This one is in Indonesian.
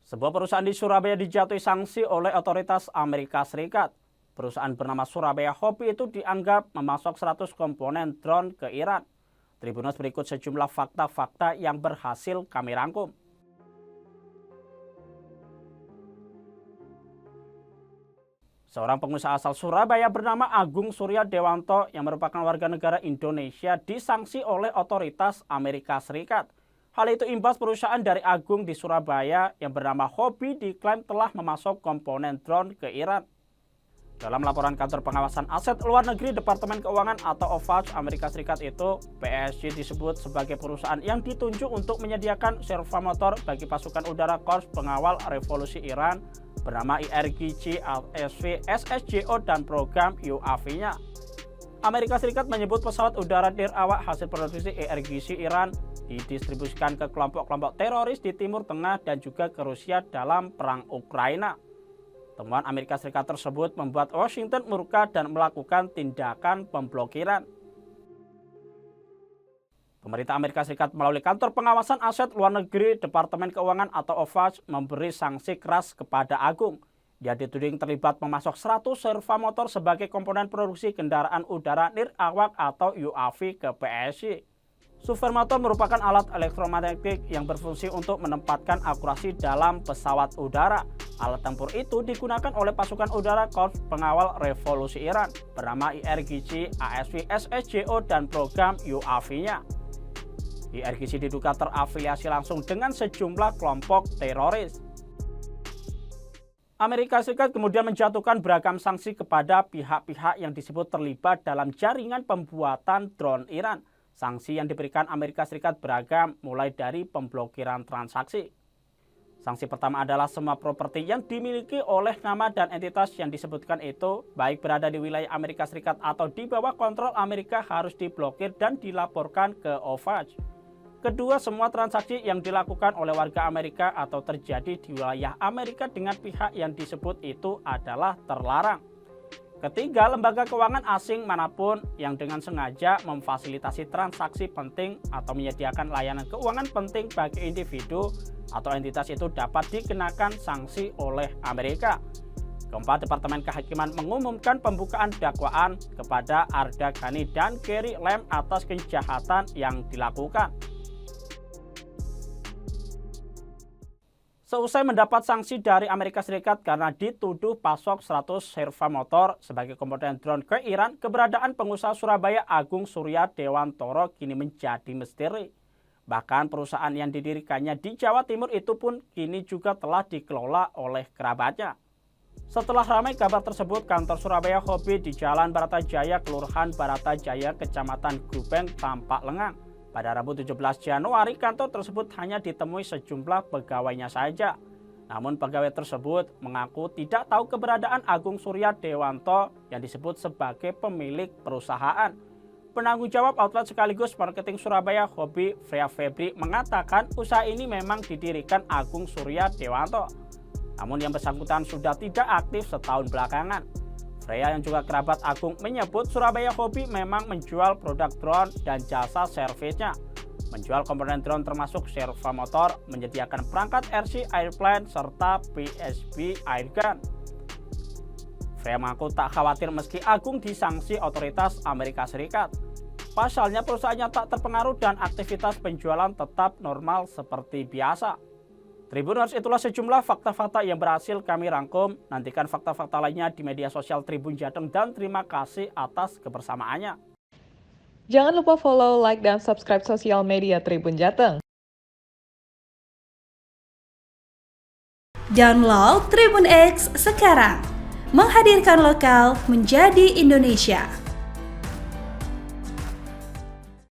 Sebuah perusahaan di Surabaya dijatuhi sanksi oleh otoritas Amerika Serikat. Perusahaan bernama Surabaya Hobby itu dianggap memasok 100 komponen drone ke Iran. Tribunnews berikut sejumlah fakta-fakta yang berhasil kami rangkum. Seorang pengusaha asal Surabaya bernama Agung Surya Dewanto yang merupakan warga negara Indonesia disanksi oleh otoritas Amerika Serikat. Hal itu imbas perusahaan dari Agung di Surabaya yang bernama Hobby diklaim telah memasok komponen drone ke Iran. Dalam laporan kantor pengawasan aset luar negeri Departemen Keuangan atau OFAC Amerika Serikat itu, PSG disebut sebagai perusahaan yang ditunjuk untuk menyediakan serva motor bagi pasukan udara Korps Pengawal Revolusi Iran bernama IRGC, ASV, SSJO, dan program UAV-nya. Amerika Serikat menyebut pesawat udara nirawak hasil produksi IRGC Iran didistribusikan ke kelompok-kelompok teroris di Timur Tengah dan juga ke Rusia dalam perang Ukraina. Temuan Amerika Serikat tersebut membuat Washington murka dan melakukan tindakan pemblokiran. Pemerintah Amerika Serikat melalui kantor pengawasan aset luar negeri Departemen Keuangan atau OFAC memberi sanksi keras kepada Agung. Dia dituding terlibat memasok 100 serva motor sebagai komponen produksi kendaraan udara nirawak atau UAV ke PSI. Servamotor merupakan alat elektromagnetik yang berfungsi untuk menempatkan akurasi dalam pesawat udara. Alat tempur itu digunakan oleh pasukan udara Korps Pengawal Revolusi Iran bernama IRGC, ASV, SSJO, dan program UAV-nya. IRGC diduga terafiliasi langsung dengan sejumlah kelompok teroris. Amerika Serikat kemudian menjatuhkan beragam sanksi kepada pihak-pihak yang disebut terlibat dalam jaringan pembuatan drone Iran. Sanksi yang diberikan Amerika Serikat beragam, mulai dari pemblokiran transaksi. Sanksi pertama adalah semua properti yang dimiliki oleh nama dan entitas yang disebutkan itu, baik berada di wilayah Amerika Serikat atau di bawah kontrol Amerika, harus diblokir dan dilaporkan ke OFAC. Kedua, semua transaksi yang dilakukan oleh warga Amerika atau terjadi di wilayah Amerika dengan pihak yang disebut itu adalah terlarang. Ketiga, lembaga keuangan asing manapun yang dengan sengaja memfasilitasi transaksi penting atau menyediakan layanan keuangan penting bagi individu atau entitas itu dapat dikenakan sanksi oleh Amerika. Keempat, Departemen Kehakiman mengumumkan pembukaan dakwaan kepada Arda Ghani dan Carrie Lam atas kejahatan yang dilakukan. Seusai mendapat sanksi dari Amerika Serikat karena dituduh pasok 100 serva motor sebagai komponen drone ke Iran, keberadaan pengusaha Surabaya Agung Surya Dewantoro kini menjadi misteri. Bahkan perusahaan yang didirikannya di Jawa Timur itu pun kini juga telah dikelola oleh kerabatnya. Setelah ramai kabar tersebut, kantor Surabaya Hobby di Jalan Baratajaya, Kelurahan Baratajaya, Kecamatan Grubeng tampak lengang. Pada Rabu 17 Januari, kantor tersebut hanya ditemui sejumlah pegawainya saja. Namun pegawai tersebut mengaku tidak tahu keberadaan Agung Surya Dewanto yang disebut sebagai pemilik perusahaan. Penanggung jawab outlet sekaligus marketing Surabaya Hobby, Freya Febri, mengatakan usaha ini memang didirikan Agung Surya Dewanto. Namun yang bersangkutan sudah tidak aktif setahun belakangan. Freya yang juga kerabat Agung menyebut Surabaya Hobby memang menjual produk drone dan jasa servisnya. Menjual komponen drone termasuk serva motor, menyediakan perangkat RC Airplane, serta PSB Airgun. Freya mengaku tak khawatir meski Agung disanksi otoritas Amerika Serikat. Pasalnya perusahaannya tak terpengaruh dan aktivitas penjualan tetap normal seperti biasa. Tribunnews, itulah sejumlah fakta-fakta yang berhasil kami rangkum. Nantikan fakta-fakta lainnya di media sosial Tribun Jateng dan terima kasih atas kebersamaannya. Jangan lupa follow, like, dan subscribe sosial media Tribun Jateng. Download Tribun X sekarang, menghadirkan lokal menjadi Indonesia.